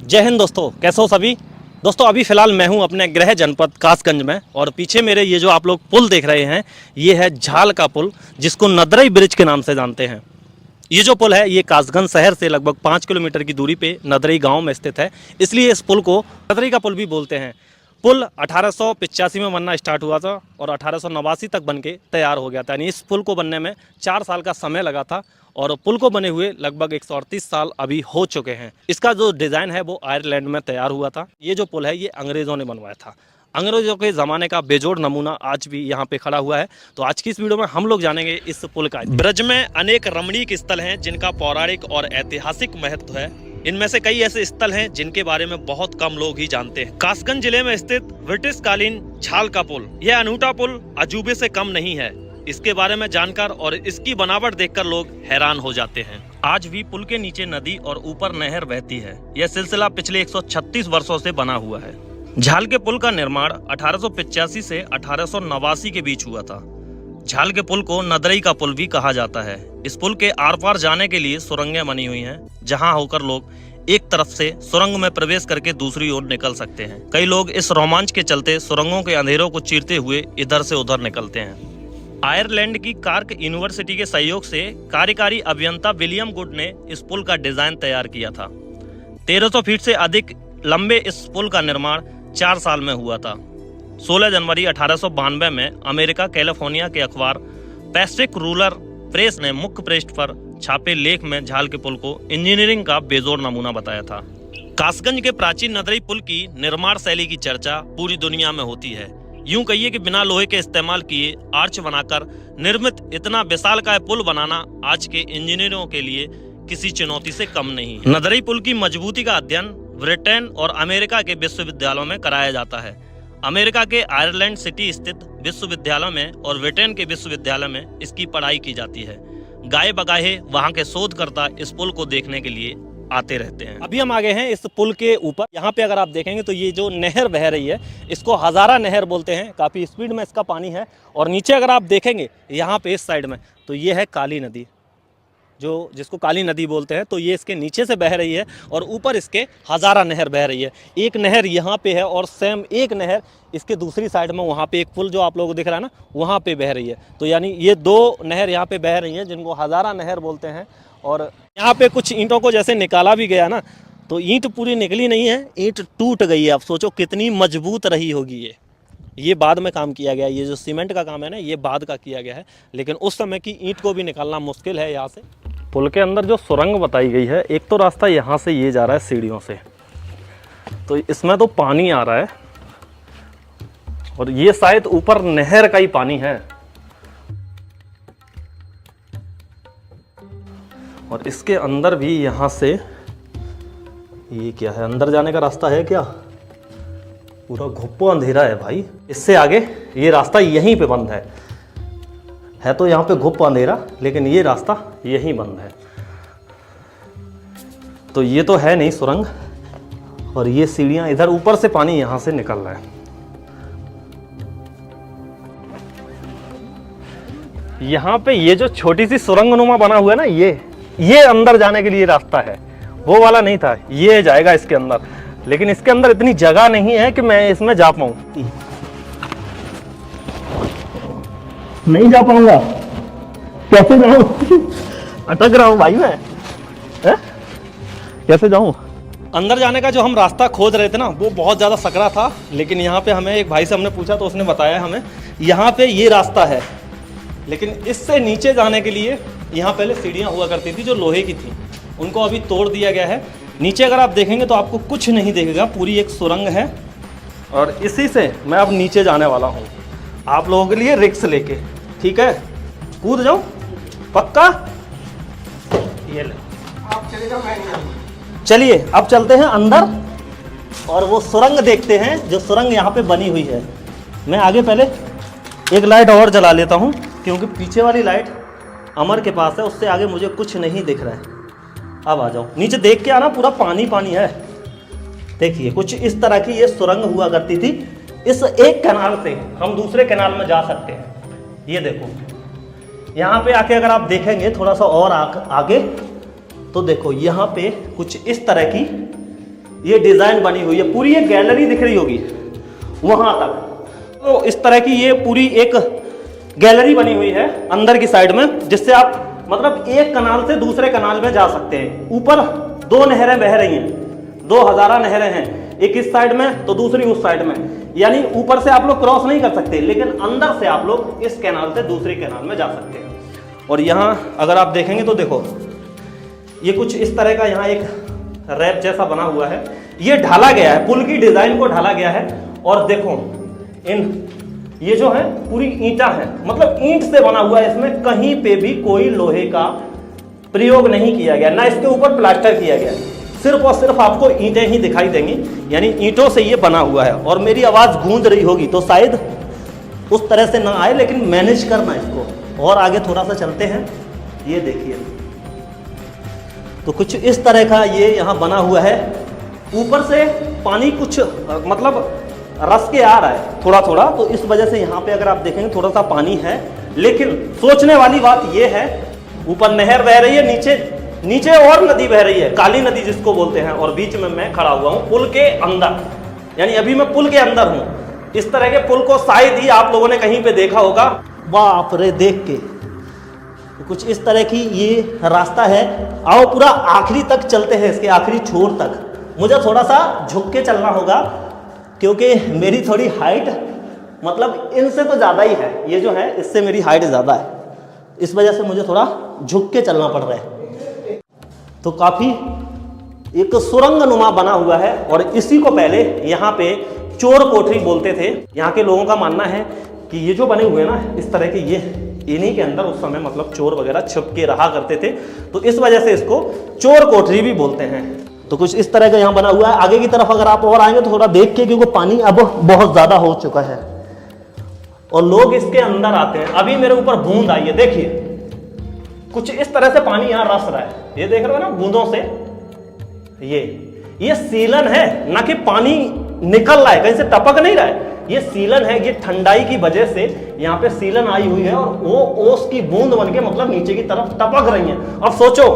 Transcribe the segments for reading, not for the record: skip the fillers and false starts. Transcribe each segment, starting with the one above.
जय हिंद दोस्तों, कैसे हो सभी दोस्तों। अभी फ़िलहाल मैं हूं अपने गृह जनपद कासगंज में और पीछे मेरे ये जो आप लोग पुल देख रहे हैं ये है झाल का पुल, जिसको नदरई ब्रिज के नाम से जानते हैं। ये जो पुल है ये कासगंज शहर से लगभग 5 किलोमीटर की दूरी पे नदरई गांव में स्थित है, इसलिए इस पुल को नदरई का पुल भी बोलते हैं। पुल 1885 में बनना स्टार्ट हुआ था और 1889 तक बन के तैयार हो गया था। यानी इस पुल को बनने में 4 साल का समय लगा था और पुल को बने हुए लगभग 138 साल अभी हो चुके हैं। इसका जो डिज़ाइन है वो आयरलैंड में तैयार हुआ था। ये जो पुल है ये अंग्रेज़ों ने बनवाया था। अंग्रेज़ों के ज़माने का बेजोड़ नमूना आज भी यहाँ पे खड़ा हुआ है। तो आज की इस वीडियो में हम लोग जानेंगे इस पुल का। ब्रज में अनेक रमणीक स्थल हैं जिनका पौराणिक और ऐतिहासिक महत्व है। इनमें से कई ऐसे स्थल हैं जिनके बारे में बहुत कम लोग ही जानते हैं। कासगंज जिले में स्थित ब्रिटिश कालीन झाल का पुल, यह अनूठा पुल अजूबे से कम नहीं है। इसके बारे में जानकर और इसकी बनावट देखकर लोग हैरान हो जाते हैं। आज भी पुल के नीचे नदी और ऊपर नहर बहती है। यह सिलसिला पिछले 136 वर्षों से बना हुआ है। झाल के पुल का निर्माण 1885 से 1889 के बीच हुआ था। झाल के पुल को नदरई का पुल भी कहा जाता है। इस पुल के आर पार जाने के लिए सुरंगें बनी हुई हैं, जहां होकर लोग एक तरफ से सुरंग में प्रवेश करके दूसरी ओर निकल सकते हैं। कई लोग इस रोमांच के चलते सुरंगों के अंधेरों को चीरते हुए इधर से उधर निकलते हैं। आयरलैंड की कार्क यूनिवर्सिटी के सहयोग से कार्यकारी अभियंता विलियम गुड ने इस पुल का डिजाइन तैयार किया था। 1300 फीट से अधिक लंबे इस पुल का निर्माण 4 साल में हुआ था। 16 जनवरी 1892 में अमेरिका कैलिफोर्निया के अखबार पैसिफिक रूरल प्रेस ने मुख्य पृष्ठ पर छापे लेख में झाल के पुल को इंजीनियरिंग का बेजोड़ नमूना बताया था। कासगंज के प्राचीन नदरई पुल की निर्माण शैली की चर्चा पूरी दुनिया में होती है। यूं कहिए कि बिना लोहे के इस्तेमाल किए आर्च बनाकर निर्मित इतना विशालकाय पुल बनाना आज के इंजीनियरों के लिए किसी चुनौती से कम नहीं है। नदरई पुल की मजबूती का अध्ययन ब्रिटेन और अमेरिका के विश्वविद्यालयों में कराया जाता है। अमेरिका के आयरलैंड सिटी स्थित विश्वविद्यालय में और ब्रिटेन के विश्वविद्यालय में इसकी पढ़ाई की जाती है। गाये बगाहे वहाँ के शोधकर्ता इस पुल को देखने के लिए आते रहते हैं। अभी हम आ गए हैं इस पुल के ऊपर। यहाँ पे अगर आप देखेंगे तो ये जो नहर बह रही है इसको हज़ारा नहर बोलते हैं। काफ़ी स्पीड में इसका पानी है और नीचे अगर आप देखेंगे यहाँ पे इस साइड में तो ये है काली नदी, जो जिसको काली नदी बोलते हैं। तो ये इसके नीचे से बह रही है और ऊपर इसके हज़ारा नहर बह रही है। एक नहर यहाँ पे है और सेम एक नहर इसके दूसरी साइड में वहाँ पे एक पुल जो आप लोगों को दिख रहा है ना वहाँ पे बह रही है। तो यानी ये 2 नहर यहाँ पे बह रही हैं जिनको हज़ारा नहर बोलते हैं। और यहाँ पे कुछ ईंटों को जैसे निकाला भी गया ना तो ईंट पूरी निकली नहीं है, ईंट टूट गई है। आप सोचो कितनी मजबूत रही होगी ये बाद में काम किया गया। ये जो सीमेंट का काम है ना ये बाद का किया गया है, लेकिन उस समय की ईंट को भी निकालना मुश्किल है यहाँ से। पुल के अंदर जो सुरंग बताई गई है, एक तो रास्ता यहाँ से ये जा रहा है सीढ़ियों से, तो इसमें तो पानी आ रहा है और ये शायद ऊपर नहर का ही पानी है। और इसके अंदर भी यहाँ से ये क्या है, अंदर जाने का रास्ता है क्या? पूरा घुप्पो अंधेरा है भाई। इससे आगे ये रास्ता यहीं पे बंद है तो यहाँ पे घुप्पो अंधेरा, लेकिन ये रास्ता यहीं बंद है। तो ये तो है नहीं सुरंग और ये सीढ़ियाँ इधर ऊपर से पानी यहाँ से निकल रहा है। यहाँ पे ये जो छोटी सी सुरंग नुमा बना हुआ है ना ये अंदर जाने के लिए रास्ता है। वो वाला नहीं था, ये जाएगा इसके अंदर, लेकिन इसके अंदर इतनी जगह नहीं है कि मैं इसमें जा पाऊं। नहीं जा पाऊंगा, कैसे जाऊं? अटक रहा हूं भाई मैं, कैसे जाऊं? अंदर जाने का जो हम रास्ता खोज रहे थे ना वो बहुत ज़्यादा सकरा था, लेकिन यहाँ पे हमें एक भाई से हमने पूछा तो उसने बताया हमें यहाँ पे ये रास्ता है, लेकिन इससे नीचे जाने के लिए यहाँ पहले सीढ़ियाँ हुआ करती थी जो लोहे की थी, उनको अभी तोड़ दिया गया है। नीचे अगर आप देखेंगे तो आपको कुछ नहीं दिखेगा, पूरी एक सुरंग है और इसी से मैं अब नीचे जाने वाला हूँ आप लोगों के लिए रिस्क लेके। ठीक है, कूद जाऊँ पक्का? ये ले, आप चलेगा मैं नहीं। चलिए अब चलते हैं अंदर और वो सुरंग देखते हैं जो सुरंग यहाँ पे बनी हुई है। मैं आगे पहले एक लाइट और जला लेता हूँ क्योंकि पीछे वाली लाइट अमर के पास है, उससे आगे मुझे कुछ नहीं दिख रहा है। अब आ जाओ नीचे, देख के आना, पूरा पानी पानी है। देखिए कुछ इस तरह की ये सुरंग हुआ करती थी। इस एक कैनाल से हम दूसरे कैनाल में जा सकते हैं। ये देखो यहाँ पे आके अगर आप देखेंगे थोड़ा सा और आगे तो देखो यहाँ पे कुछ इस तरह की ये डिजाइन बनी हुई है, पूरी एक गैलरी दिख रही होगी वहां तक। तो इस तरह की ये पूरी एक गैलरी बनी हुई है अंदर की साइड में, जिससे आप मतलब एक कनाल से दूसरे कनाल में जा सकते हैं। ऊपर 2 नहरें बह रही हैं, 2 हजारा नहरें हैं, एक इस साइड में तो दूसरी उस साइड में। यानी ऊपर से आप लोग क्रॉस नहीं कर सकते, लेकिन अंदर से आप लोग इस कैनाल से दूसरी कैनाल में जा सकते हैं। और यहाँ अगर आप देखेंगे तो देखो ये कुछ इस तरह का यहाँ एक रैप जैसा बना हुआ है, ये ढाला गया है, पुल की डिजाइन को ढाला गया है। और देखो ये जो है पूरी ईंटा है, मतलब ईंट से बना हुआ है, इसमें कहीं पे भी कोई लोहे का प्रयोग नहीं किया गया, ना इसके ऊपर प्लास्टर किया गया, सिर्फ और सिर्फ आपको ईंटें ही दिखाई देंगी, यानी ईंटों से ये बना हुआ है। और मेरी आवाज गूंज रही होगी तो शायद उस तरह से ना आए, लेकिन मैनेज करना इसको। और आगे थोड़ा सा चलते हैं, ये देखिए तो कुछ इस तरह का ये यहाँ बना हुआ है। ऊपर से पानी कुछ मतलब रस के आ रहा है थोड़ा थोड़ा, तो इस वजह से यहाँ पे अगर आप देखेंगे थोड़ा सा पानी है। लेकिन सोचने वाली बात ये है, ऊपर नहर बह रही है, नीचे और नदी बह रही है, काली नदी जिसको बोलते हैं, और बीच में मैं खड़ा हुआ हूँ पुल के अंदर, यानी अभी मैं पुल के अंदर हूँ। इस तरह के पुल को शायद ही आप लोगों ने कहीं पे देखा होगा। बाप रे, देख के तो कुछ इस तरह की ये रास्ता है। आओ पूरा आखिरी तक चलते हैं, इसके आखिरी छोर तक। मुझे थोड़ा सा झुक के चलना होगा क्योंकि मेरी थोड़ी हाइट मतलब इनसे तो ज़्यादा ही है, ये जो है इससे मेरी हाइट ज़्यादा है, इस वजह से मुझे थोड़ा झुक के चलना पड़ रहा है। तो काफ़ी एक सुरंग नुमा बना हुआ है, और इसी को पहले यहाँ पे चोर कोठरी बोलते थे। यहाँ के लोगों का मानना है कि ये जो बने हुए हैं ना इस तरह के, ये इन्हीं के अंदर उस समय मतलब चोर वगैरह छुप के रहा करते थे, तो इस वजह से इसको चोर कोठरी भी बोलते हैं। तो कुछ इस तरह का यहाँ बना हुआ है। आगे की तरफ अगर आप और आएंगे तो थोड़ा देख के, क्योंकि पानी अब बहुत ज़्यादा हो चुका है और लोग इसके अंदर आते हैं। अभी मेरे ऊपर बूंद आई है, देखिए कुछ इस तरह से पानी यहाँ रस रहा है, ये देख रहे हो ना बूंदों से। ये सीलन है, ना कि पानी निकल रहा है, कहीं से टपक नहीं रहा है, ये सीलन है। ये ठंडाई की वजह से यहाँ पे सीलन आई हुई है और वो ओस की बूंद बन के मतलब नीचे की तरफ टपक रही है। अब सोचो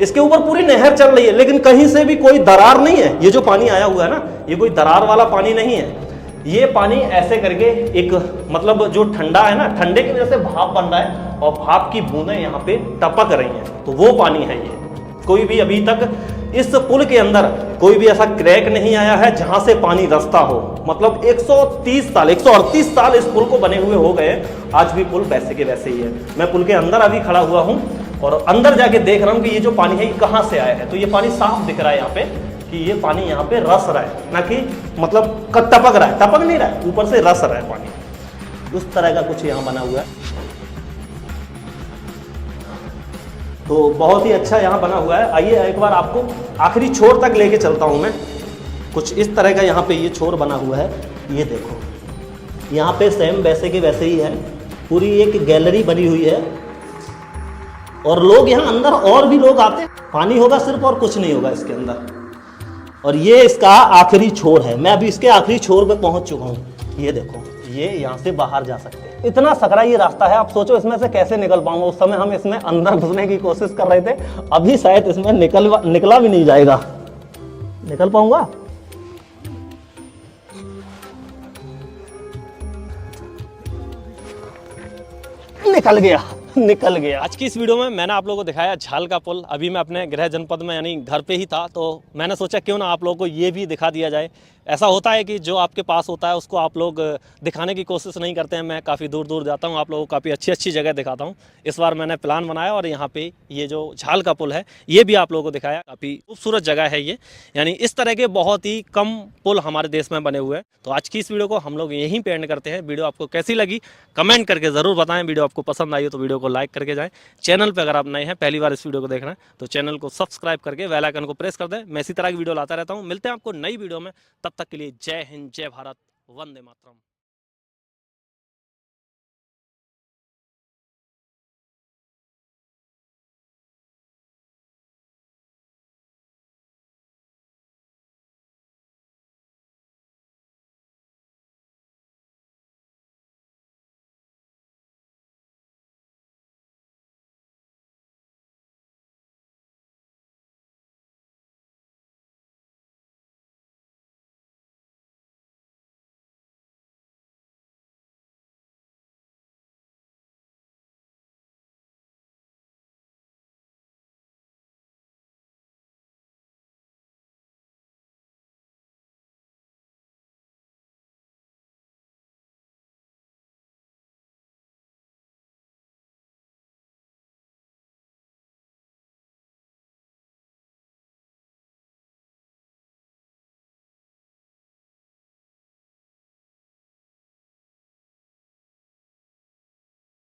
इसके ऊपर पूरी नहर चल रही है, लेकिन कहीं से भी कोई दरार नहीं है। ये जो पानी आया हुआ है ना, ये कोई दरार वाला पानी नहीं है। ये पानी ऐसे करके एक मतलब जो ठंडा है ना, ठंडे की वजह से भाप बन रहा है और भाप की बूंदें यहाँ पे टपक रही हैं, तो वो पानी है ये। कोई भी अभी तक इस पुल के अंदर कोई भी ऐसा क्रैक नहीं आया है जहां से पानी रास्ता हो। मतलब 130 साल 138 साल इस पुल को बने हुए हो गए, आज भी पुल वैसे के वैसे ही है। मैं पुल के अंदर अभी खड़ा हुआ हूं और अंदर जाके देख रहा हूं कि ये जो पानी है ये कहां से आया है। तो ये पानी साफ दिख रहा है यहाँ पे कि ये पानी यहाँ पे रस रहा है, ना कि मतलब टपक रहा है, टपक नहीं रहा है, ऊपर से रस रहा है पानी। उस तरह का कुछ यहाँ बना हुआ है। तो बहुत ही अच्छा यहाँ बना हुआ है। आइए एक बार आपको आखिरी छोर तक लेके चलता हूँ मैं। कुछ इस तरह का यहाँ पे ये छोर बना हुआ है, ये देखो यहाँ पे सेम वैसे के वैसे ही है, पूरी एक गैलरी बनी हुई है और लोग यहाँ अंदर और भी लोग आते हैं। पानी होगा सिर्फ और कुछ नहीं होगा इसके अंदर। और ये इसका आखिरी छोर है, मैं अभी इसके आखिरी छोर पे पहुँच चुका हूँ। ये देखो, ये यहाँ से बाहर जा सकते हैं। इतना सकरा ये रास्ता है, आप सोचो इसमें से कैसे निकल पाऊंगा। उस समय हम इसमें अंदर घुसने की कोशिश कर रहे थे, अभी शायद इसमें निकला भी नहीं जाएगा। निकल पाऊंगा? निकल गया। आज की इस वीडियो में मैंने आप लोगों को दिखाया झाल का पुल। अभी मैं अपने गृह जनपद में यानी घर पे ही था, तो मैंने सोचा क्यों ना आप लोगों को ये भी दिखा दिया जाए। ऐसा होता है कि जो आपके पास होता है उसको आप लोग दिखाने की कोशिश नहीं करते हैं। मैं काफ़ी दूर दूर जाता हूँ, आप लोगों को काफ़ी अच्छी अच्छी जगह दिखाता हूँ। इस बार मैंने प्लान बनाया और यहाँ पे ये जो झाल का पुल है ये भी आप लोगों को दिखाया। काफ़ी खूबसूरत जगह है ये, यानी इस तरह के बहुत ही कम पुल हमारे देश में बने हुए हैं। तो आज की इस वीडियो को हम लोग यहीं पे एंड करते हैं। वीडियो आपको कैसी लगी कमेंट करके ज़रूर बताएं। वीडियो आपको पसंद आई हो तो वीडियो को लाइक करके जाएं। चैनल पे अगर आप नए हैं, पहली बार इस वीडियो को देख रहे हैं, तो चैनल को सब्सक्राइब करके बेल आइकन को प्रेस कर दें। मैं इसी तरह की वीडियो लाता रहता हूँ। मिलते हैं आपको नई वीडियो में, तब तक के लिए जय हिंद, जय भारत, वंदे मातरम।